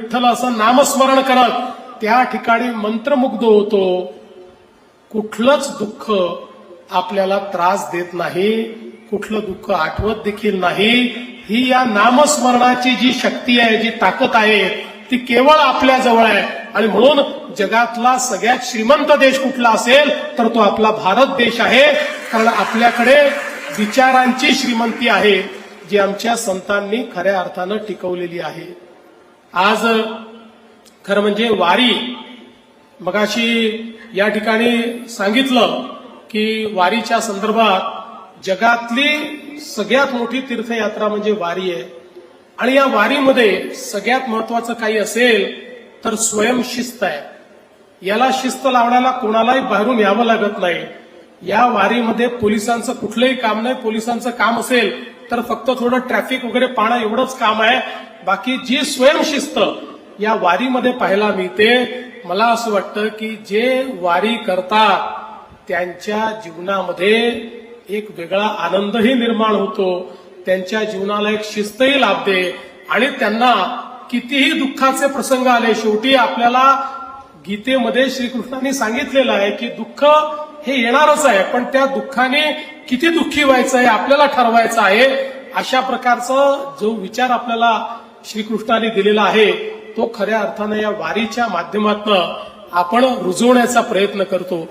विठ्ठल असं नामस्मरण करत त्या ठिकाणी मंत्रमुग्ध होतो. कुठलंच दुःख आपल्याला त्रास देत नाही, कुठलं दुःख आठवत देखील नाही. ही या नामस्मरणाची जी शक्ती आहे, जी ताकद आहे, ती केवळ आपल्या जवळ आहे. आणि म्हणून जगातला सगळ्यात श्रीमंत देश कुठला असेल तर तो आपला भारत देश आहे. कारण आपल्याकडे विचारांची श्रीमंती आहे, जी आमच्या संतांनी खऱ्या अर्थानं टिकवलेली आहे. आज खरं म्हणजे वारी, मगाशी या ठिकाणी सांगितलं की वारीच्या संदर्भात जगातली सगळ्यात मोठी तीर्थयात्रा म्हणजे वारी आहे. आणि या वारीमध्ये सगळ्यात महत्वाचं काही असेल तर स्वयंशिस्त आहे. याला शिस्त लावण्याला कोणालाही बाहेरून यावं लागत नाही. या वारीमध्ये पोलिसांचं कुठलंही काम नाही. पोलिसांचं काम असेल तर फक्त थोडं ट्रॅफिक वगैरे पाहणं एवढंच काम आहे. बाकी जी स्वयंशिस्त या वारीमध्ये पाहायला मिळते, मला असं वाटतं की जे वारी करतात त्यांच्या जीवनामध्ये एक वेगळा आनंदही निर्माण होतो, त्यांच्या जीवनाला एक शिस्तही लाभते. आणि त्यांना कितीही दुःखाचे प्रसंग आले, शेवटी आपल्याला गीतेमध्ये श्रीकृष्णांनी सांगितलेलं आहे की दुःख हे येणारच आहे, पण त्या दुःखाने किती दुःखी व्हायचं आहे आपल्याला ठरवायचं आहे. अशा प्रकारचा जो विचार आपल्याला श्रीकृष्णाने दिलेला आहे तो खऱ्या अर्थानं या वारीच्या माध्यमातून आपण रुजवण्याचा प्रयत्न करतो.